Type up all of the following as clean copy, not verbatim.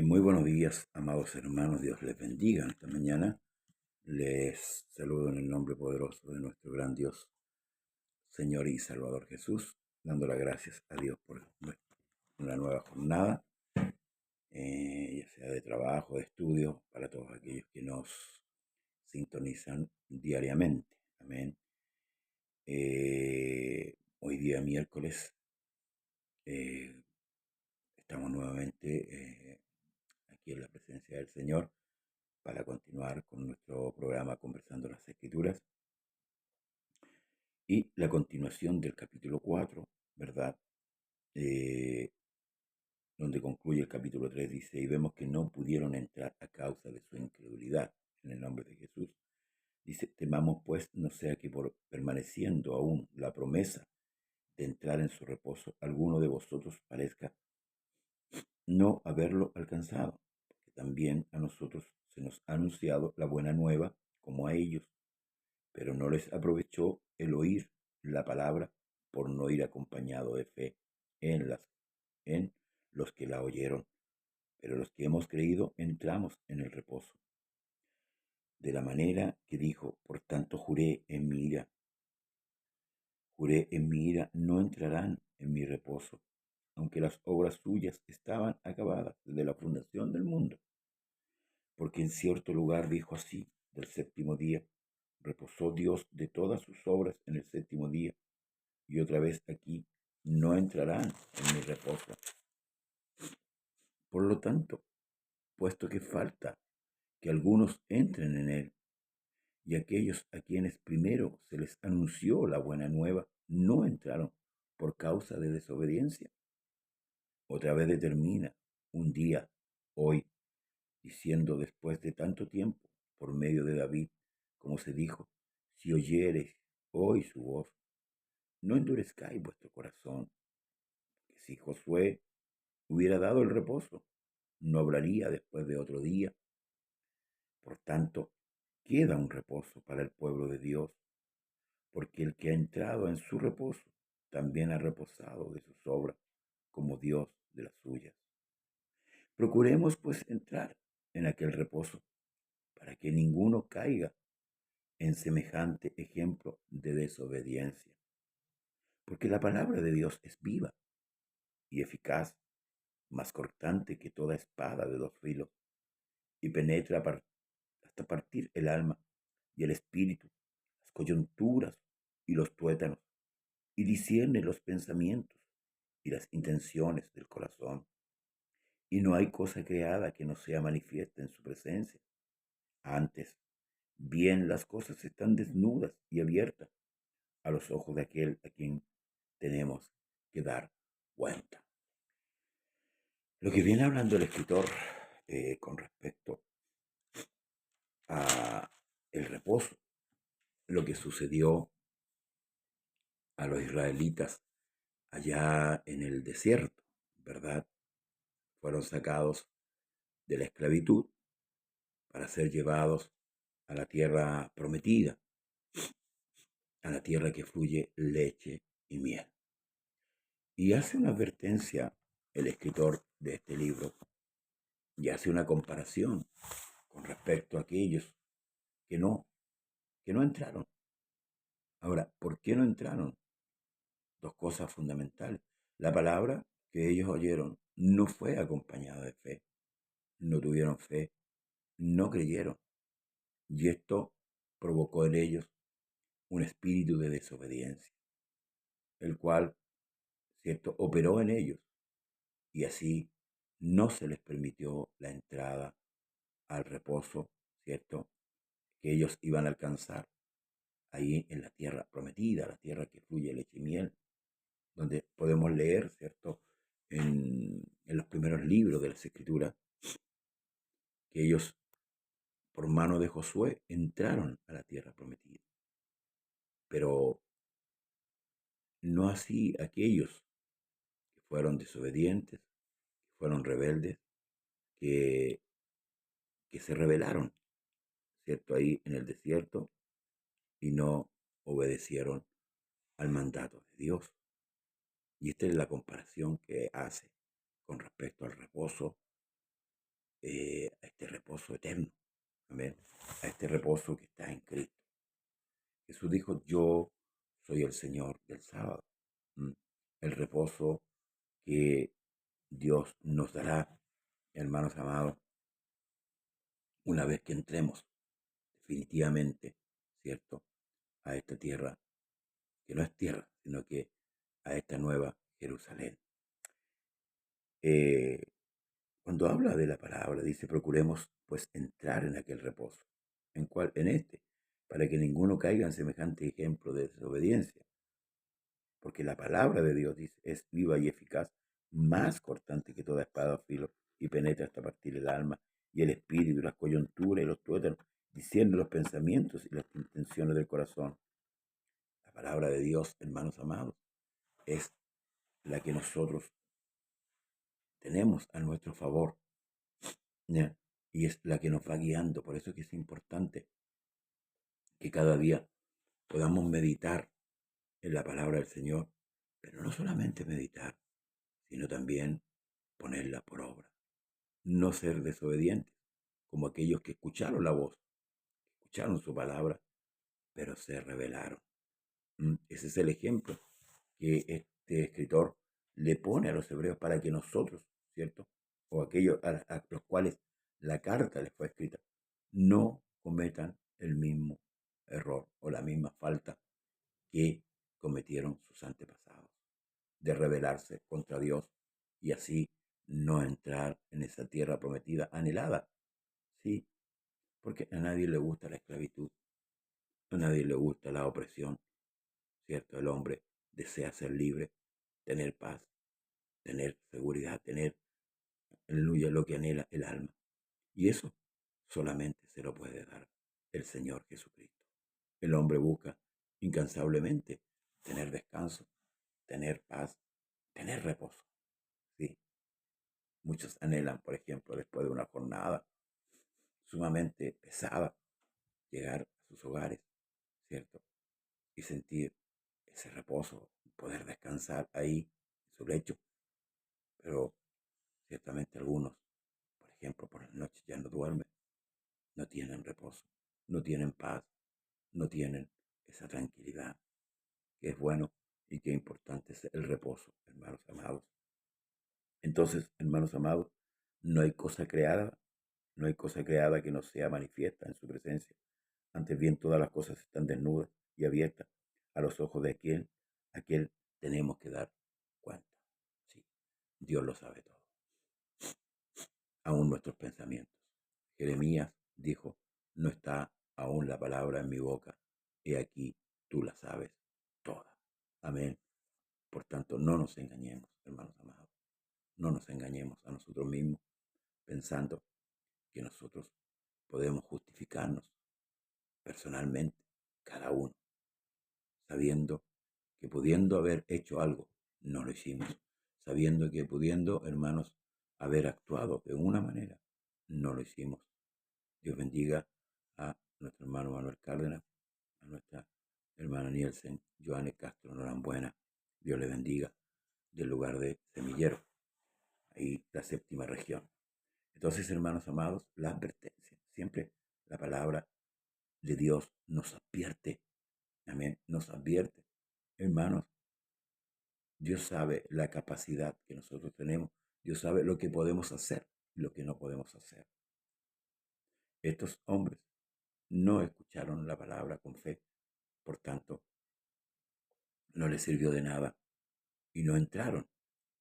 Muy buenos días, amados hermanos. Dios les bendiga esta mañana. Les saludo en el nombre poderoso de nuestro gran Dios, Señor y Salvador Jesús, dando las gracias a Dios por una nueva jornada, ya sea de trabajo, de estudio, para todos aquellos que nos sintonizan diariamente. Amén. Hoy día miércoles eh, estamos nuevamente aquí en la presencia del Señor para continuar con nuestro programa Conversando las Escrituras y la continuación del capítulo 4, ¿verdad? Eh, donde concluye el capítulo 3, dice, y vemos que no pudieron entrar a causa de su incredulidad, en el nombre de Jesús. Dice, temamos pues, no sea que por permaneciendo aún la promesa de entrar en su reposo, alguno de vosotros parezca no haberlo alcanzado, porque también a nosotros se nos ha anunciado la buena nueva como a ellos, pero no les aprovechó el oír la palabra por no ir acompañado de fe en en los que la oyeron. Pero los que hemos creído entramos en el reposo. De la manera que dijo, por tanto juré en mi ira, no entrarán en mi reposo, aunque las obras suyas estaban acabadas desde la fundación del mundo. Porque en cierto lugar dijo así, del séptimo día, reposó Dios de todas sus obras en el séptimo día. Y otra vez aquí, no entrarán en mi reposo. Por lo tanto, puesto que falta que algunos entren en él, y aquellos a quienes primero se les anunció la buena nueva no entraron por causa de desobediencia, otra vez determina un día, hoy, diciendo después de tanto tiempo, por medio de David, como se dijo, si oyereis hoy su voz, no endurezcáis vuestro corazón, que si Josué hubiera dado el reposo, no hablaría después de otro día. Por tanto, queda un reposo para el pueblo de Dios, porque el que ha entrado en su reposo también ha reposado de sus obras, como Dios de las suyas. Procuremos pues entrar en aquel reposo, para que ninguno caiga en semejante ejemplo de desobediencia. Porque la palabra de Dios es viva y eficaz, más cortante que toda espada de dos filos, y penetra hasta partir el alma y el espíritu, las coyunturas y los tuétanos, y discierne los pensamientos y las intenciones del corazón. Y no hay cosa creada que no sea manifiesta en su presencia. Antes, bien las cosas están desnudas y abiertas a los ojos de aquel a quien tenemos que dar cuenta. Lo que viene hablando el escritor con respecto a el reposo, lo que sucedió a los israelitas allá en el desierto, ¿verdad? Fueron sacados de la esclavitud para ser llevados a la tierra prometida, a la tierra que fluye leche y miel. Y hace una advertencia el escritor de este libro y hace una comparación con respecto a aquellos que no, que no entraron. Ahora, ¿por qué no entraron? Dos cosas fundamentales. La palabra que ellos oyeron no fue acompañada de fe, no tuvieron fe, no creyeron. Y esto provocó en ellos un espíritu de desobediencia, el cual, ¿cierto?, operó en ellos y así no se les permitió la entrada al reposo, ¿cierto?, que ellos iban a alcanzar ahí en la tierra prometida, la tierra que fluye leche y miel, donde podemos leer, ¿cierto?, en los primeros libros de las Escrituras, que ellos, por mano de Josué, entraron a la tierra prometida. Pero no así aquellos que fueron desobedientes, que fueron rebeldes, que, que se rebelaron, ¿cierto?, ahí en el desierto y no obedecieron al mandato de Dios. Y esta es la comparación que hace con respecto al reposo, a este reposo eterno, amén, a este reposo que está en Cristo. Jesús dijo, yo soy el Señor del sábado. ¿Mm? El reposo que Dios nos dará, hermanos amados, una vez que entremos definitivamente, ¿cierto?, a esta tierra, que no es tierra, sino que a esta nueva Jerusalén. Eh, Cuando habla de la palabra, dice, procuremos pues entrar en aquel reposo. ¿En cuál? En este, para que ninguno caiga en semejante ejemplo de desobediencia. Porque la palabra de Dios, dice, es viva y eficaz, más cortante que toda espada o filo, y penetra hasta partir el alma y el espíritu, las coyunturas y los tuétanos, diciendo los pensamientos y las intenciones del corazón. La palabra de Dios, hermanos amados, es la que nosotros tenemos a nuestro favor, ¿ya? Y es la que nos va guiando. Por eso es que es importante que cada día podamos meditar en la palabra del Señor, pero no solamente meditar, sino también ponerla por obra. No ser desobedientes, como aquellos que escucharon la voz, escucharon su palabra, pero se rebelaron. Ese es el ejemplo que este escritor le pone a los hebreos para que nosotros, ¿cierto? O aquellos a los cuales la carta les fue escrita, no cometan el mismo error o la misma falta que cometieron sus antepasados, de rebelarse contra Dios y así no entrar en esa tierra prometida anhelada. Sí, porque a nadie le gusta la esclavitud, a nadie le gusta la opresión, ¿cierto? El hombre desea ser libre, tener paz, tener seguridad, tener, aleluya, lo que anhela el alma. Y eso solamente se lo puede dar el Señor Jesucristo. El hombre busca incansablemente tener descanso, tener paz, tener reposo. Sí, muchos anhelan, por ejemplo, después de una jornada sumamente pesada, llegar a sus hogares, ¿cierto? Y sentir ese reposo, poder descansar ahí en su lecho. Pero ciertamente algunos, por ejemplo, por las noches ya no duermen, no tienen reposo, no tienen paz, no tienen esa tranquilidad, que es bueno y que importante es el reposo, hermanos amados. Entonces, hermanos amados, no hay cosa creada, no hay cosa creada que no sea manifiesta en su presencia. Antes bien, todas las cosas están desnudas y abiertas a los ojos de aquel tenemos que dar cuenta. Sí, Dios lo sabe todo, aún nuestros pensamientos. Jeremías dijo, no está aún la palabra en mi boca, he aquí, tú la sabes toda. Amén. Por tanto, no nos engañemos, hermanos amados, no nos engañemos a nosotros mismos pensando que nosotros podemos justificarnos personalmente, cada uno, sabiendo que pudiendo haber hecho algo, no lo hicimos, sabiendo que pudiendo, hermanos, haber actuado de una manera, no lo hicimos. Dios bendiga a nuestro hermano Manuel Cárdenas, a nuestra hermana Nielsen, Joanne Castro Norambuena. Dios le bendiga del lugar de Semillero, ahí la séptima región. Entonces, hermanos amados, la advertencia, siempre la palabra de Dios nos advierte, amén, nos advierte. Hermanos, Dios sabe la capacidad que nosotros tenemos, Dios sabe lo que podemos hacer y lo que no podemos hacer. Estos hombres no escucharon la palabra con fe, por tanto, no les sirvió de nada y no entraron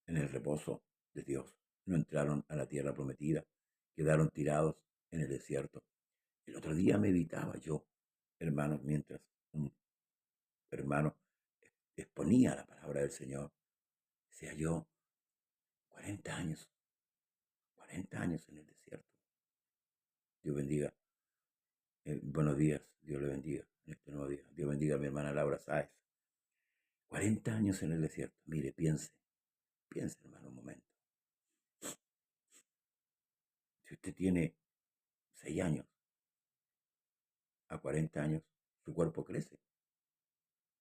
en el reposo de Dios, no entraron a la tierra prometida, quedaron tirados en el desierto. El otro día meditaba yo, hermanos, mientras un hermano exponía la palabra del Señor, decía yo, 40 años, 40 años en el desierto. Dios bendiga. Buenos días, Dios le bendiga en este nuevo día. Dios bendiga a mi hermana Laura Sáez. 40 años en el desierto. Mire, piense, hermano, un momento. Si usted tiene 6 años a 40 años, su cuerpo crece.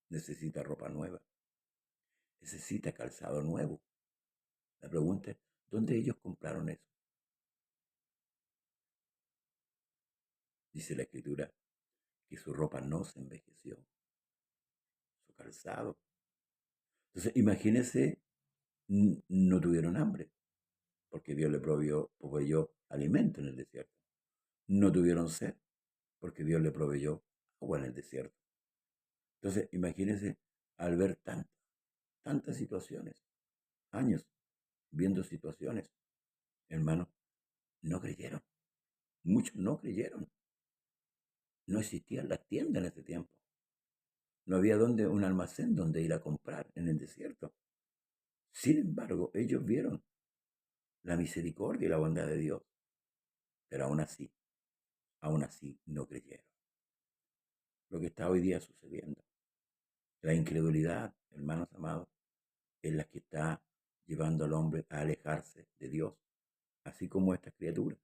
Necesita ropa nueva. Necesita calzado nuevo. La pregunta es, ¿Dónde ellos compraron eso? Dice la Escritura que su ropa no se envejeció, su calzado. Entonces, imagínense, no tuvieron hambre, porque Dios le proveyó alimento en el desierto. No tuvieron sed, porque Dios le proveyó agua en el desierto. Entonces, imagínense al ver tantas situaciones, años viendo situaciones, hermanos, no creyeron. Muchos no creyeron. No existían las tiendas en ese tiempo. No había un almacén donde ir a comprar en el desierto. Sin embargo, ellos vieron la misericordia y la bondad de Dios, pero aún así no creyeron. Lo que está hoy día sucediendo, la incredulidad, hermanos amados, es la que está llevando al hombre a alejarse de Dios, así como estas criaturas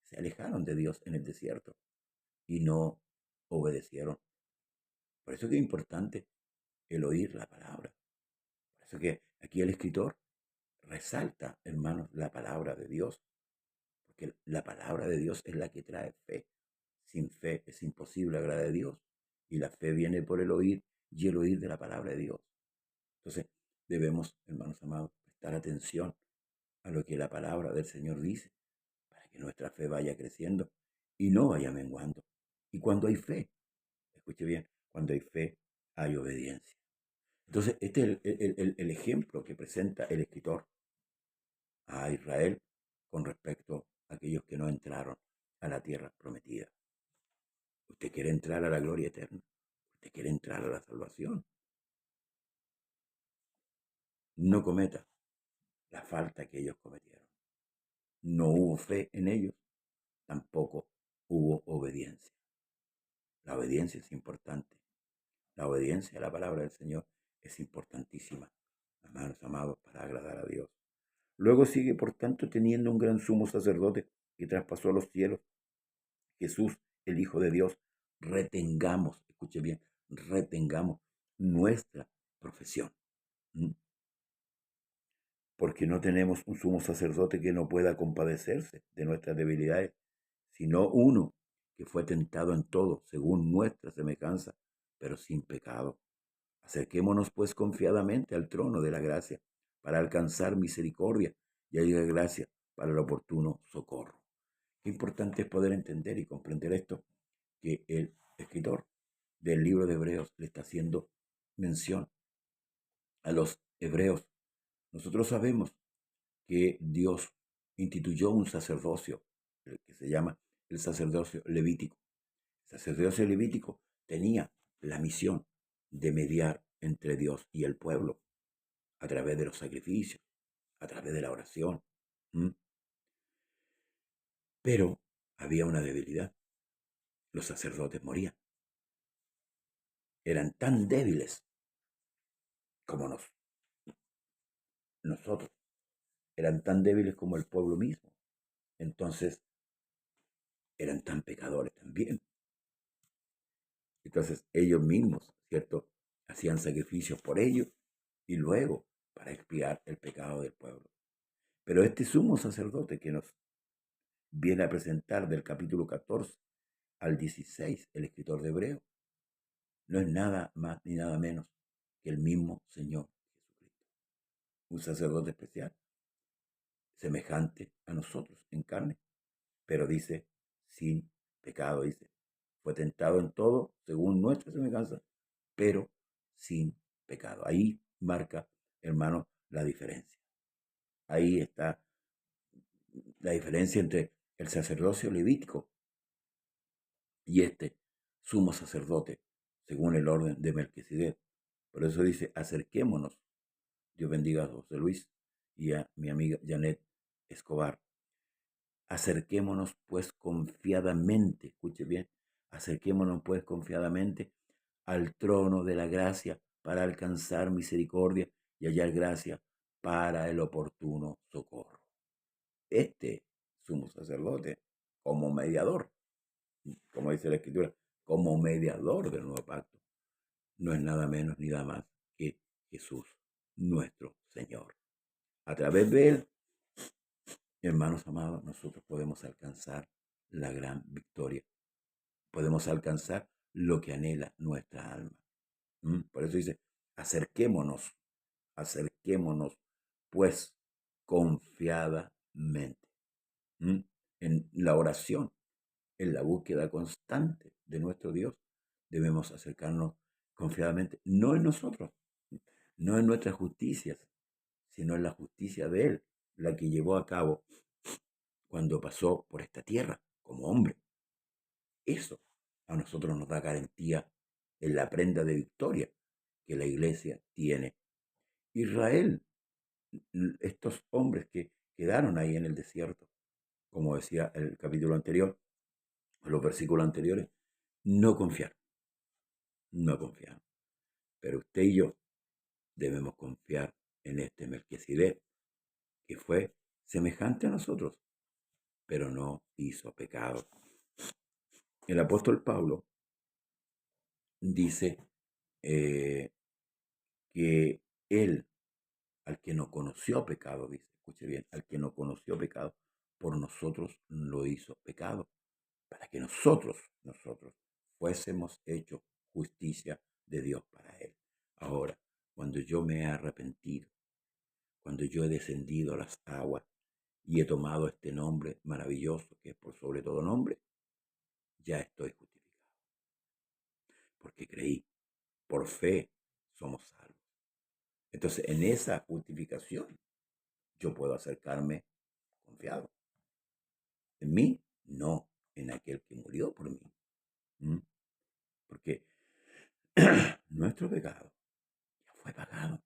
se alejaron de Dios en el desierto y no obedecieron. Por eso que es importante el oír la palabra. Por eso que aquí el escritor resalta, hermanos, la palabra de Dios, porque la palabra de Dios es la que trae fe. Sin fe es imposible agradar a Dios. Y la fe viene por el oír y el oír de la palabra de Dios. Entonces, debemos, hermanos amados, prestar atención a lo que la palabra del Señor dice para que nuestra fe vaya creciendo y no vaya menguando. Y cuando hay fe, escuche bien, cuando hay fe, hay obediencia. Entonces, este es el ejemplo que presenta el escritor a Israel con respecto a aquellos que no entraron a la tierra prometida. Usted quiere entrar a la gloria eterna. Usted quiere entrar a la salvación. No cometa la falta que ellos cometieron. No hubo fe en ellos, tampoco hubo obediencia. La obediencia es importante. La obediencia a la palabra del Señor es importantísima, hermanos amados, para agradar a Dios. Luego sigue, por tanto, teniendo un gran sumo sacerdote que traspasó los cielos, Jesús, el Hijo de Dios, retengamos, escuche bien, retengamos nuestra profesión. ¿Mm? Porque no tenemos un sumo sacerdote que no pueda compadecerse de nuestras debilidades, sino uno que fue tentado en todo, según nuestra semejanza, pero sin pecado. Acerquémonos pues confiadamente al trono de la gracia, para alcanzar misericordia y hallar gracia para el oportuno socorro. Qué importante es poder entender y comprender esto, que el escritor del libro de Hebreos le está haciendo mención a los hebreos. Nosotros sabemos que Dios instituyó un sacerdocio que se llama el sacerdocio levítico. El sacerdocio levítico tenía la misión de mediar entre Dios y el pueblo a través de los sacrificios, a través de la oración. ¿Mm? Pero había una debilidad. Los sacerdotes morían. Eran tan débiles como nosotros. Eran tan débiles como el pueblo mismo. Entonces, eran tan pecadores también. Entonces, ellos mismos, ¿cierto? Hacían sacrificios por ellos y luego para expiar el pecado del pueblo. Pero este sumo sacerdote que nos viene a presentar del capítulo 14 al 16, el escritor de Hebreo, no es nada más ni nada menos que el mismo Señor Jesucristo. Un sacerdote especial, semejante a nosotros en carne, pero dice sin pecado, dice. Fue tentado en todo según nuestra semejanza, pero sin pecado. Ahí marca, hermano, la diferencia. Ahí está la diferencia entre el sacerdocio levítico y este sumo sacerdote, según el orden de Melquisedec. Por eso dice, acerquémonos. Dios bendiga a José Luis y a mi amiga Janet Escobar. Acerquémonos pues confiadamente, escuche bien, acerquémonos pues confiadamente al trono de la gracia para alcanzar misericordia y hallar gracia para el oportuno socorro. Este sumo sacerdote, como mediador, como dice la Escritura, como mediador del nuevo pacto, no es nada menos ni nada más que Jesús, nuestro Señor. A través de Él hermanos amados, nosotros podemos alcanzar la gran victoria. Podemos alcanzar lo que anhela nuestra alma. Por eso dice, acerquémonos, acerquémonos, pues, confiadamente. En la oración, en la búsqueda constante de nuestro Dios, debemos acercarnos confiadamente, no en nosotros, no en nuestras justicias, sino en la justicia de Él, la que llevó a cabo cuando pasó por esta tierra como hombre. Eso a nosotros nos da garantía en la prenda de victoria que la iglesia tiene. Israel, estos hombres que quedaron ahí en el desierto, como decía el capítulo anterior, los versículos anteriores, no confiaron, no confiaron. Pero usted y yo debemos confiar en este Melquisedec, que fue semejante a nosotros, pero no hizo pecado. El apóstol Pablo dice que él, al que no conoció pecado, dice, escuche bien, al que no conoció pecado, por nosotros lo hizo pecado, para que nosotros fuésemos hechos justicia de Dios para él. Ahora, cuando yo me he arrepentido, cuando yo he descendido a las aguas y he tomado este nombre maravilloso que es por sobre todo nombre, ya estoy justificado, porque creí, por fe somos salvos. Entonces, en esa justificación, yo puedo acercarme confiado. En mí, no, en aquel que murió por mí. Porque nuestro pecado ya fue pagado.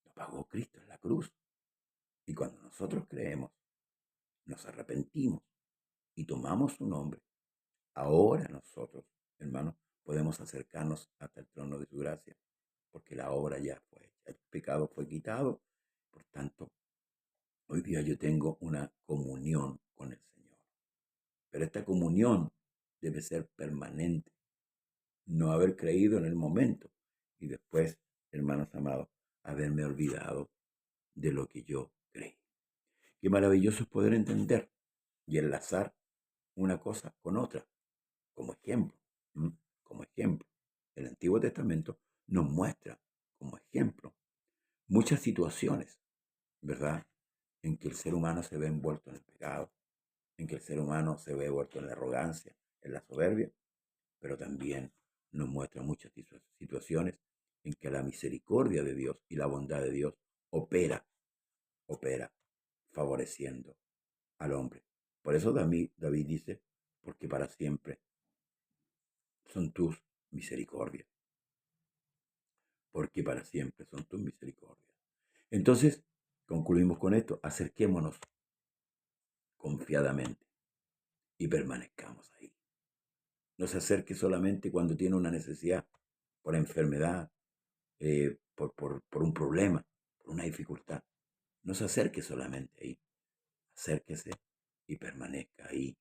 Lo pagó Cristo en la cruz. Y cuando nosotros creemos, nos arrepentimos y tomamos su nombre, ahora nosotros, hermanos, podemos acercarnos hasta el trono de su gracia, porque la obra ya fue hecha. El pecado fue quitado. Por tanto, hoy día yo tengo una comunión con el Señor. Pero esta comunión debe ser permanente. No haber creído en el momento y después, hermanos amados, haberme olvidado de lo que yo creí. Qué maravilloso es poder entender y enlazar una cosa con otra, como ejemplo. Como ejemplo. El Antiguo Testamento nos muestra como ejemplo muchas situaciones, ¿verdad?, en que el ser humano se ve envuelto en el pecado, en que el ser humano se ve envuelto en la arrogancia, en la soberbia, pero también nos muestra muchas situaciones en que la misericordia de Dios y la bondad de Dios opera favoreciendo al hombre. Por eso David dice, porque para siempre son tus misericordias, porque para siempre son tus misericordias. Entonces, concluimos con esto, acerquémonos confiadamente y permanezcamos ahí. No se acerque solamente cuando tiene una necesidad, por enfermedad, por un problema, por una dificultad. No se acerque solamente ahí. Acérquese y permanezca ahí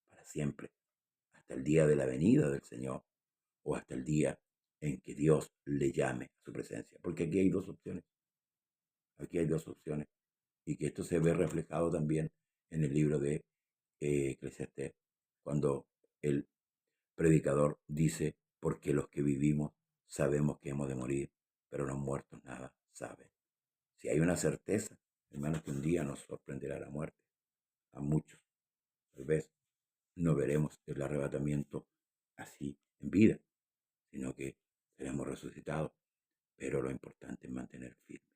para siempre, hasta el día de la venida del Señor o hasta el día en que Dios le llame a su presencia. Porque aquí hay dos opciones. Aquí hay dos opciones. Y que esto se ve reflejado también en el libro de Eclesiastés, cuando el predicador dice, porque los que vivimos sabemos que hemos de morir, pero los muertos nada saben. Si hay una certeza, hermanos, que un día nos sorprenderá la muerte. A muchos, tal vez, no veremos el arrebatamiento así en vida, sino que seremos resucitados. Pero lo importante es mantener firme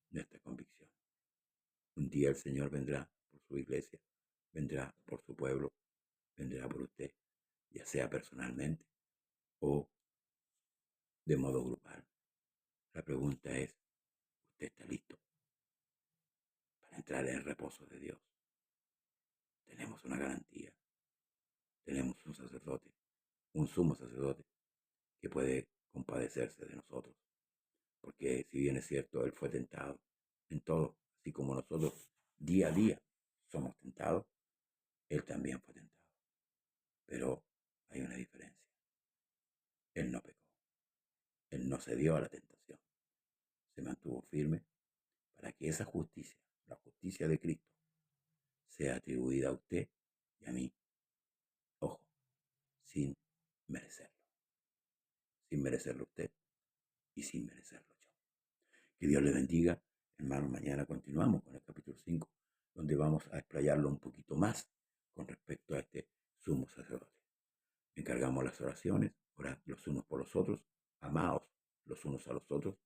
nuestra convicción. Un día el Señor vendrá por su iglesia, vendrá por su pueblo, vendrá por usted, ya sea personalmente o de modo grupal. La pregunta es, ¿usted está listo para entrar en el reposo de Dios? Tenemos una garantía, tenemos un sacerdote, un sumo sacerdote que puede compadecerse de nosotros. Porque si bien es cierto, Él fue tentado en todo, así como nosotros día a día somos tentados, Él también fue tentado. Pero hay una diferencia. Él no pecó. Él no cedió a la tentación. Se mantuvo firme para que esa justicia, la justicia de Cristo, sea atribuida a usted y a mí. Ojo, sin merecerlo. Sin merecerlo usted y sin merecerlo yo. Que Dios le bendiga. Hermanos, mañana continuamos con el capítulo 5, donde vamos a explayarlo un poquito más con respecto a este sumo sacerdote. Encargamos las oraciones, orad los unos por los otros, amaos los unos a los otros,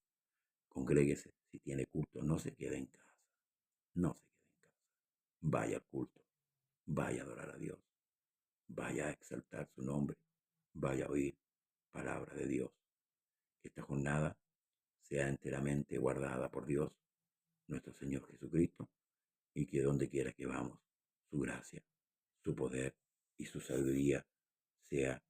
congréguese si tiene culto, no se quede en casa, no se quede en casa. Vaya al culto, vaya a adorar a Dios, vaya a exaltar su nombre, vaya a oír palabra de Dios. Que esta jornada sea enteramente guardada por Dios, nuestro Señor Jesucristo, y que donde quiera que vamos, su gracia, su poder y su sabiduría sea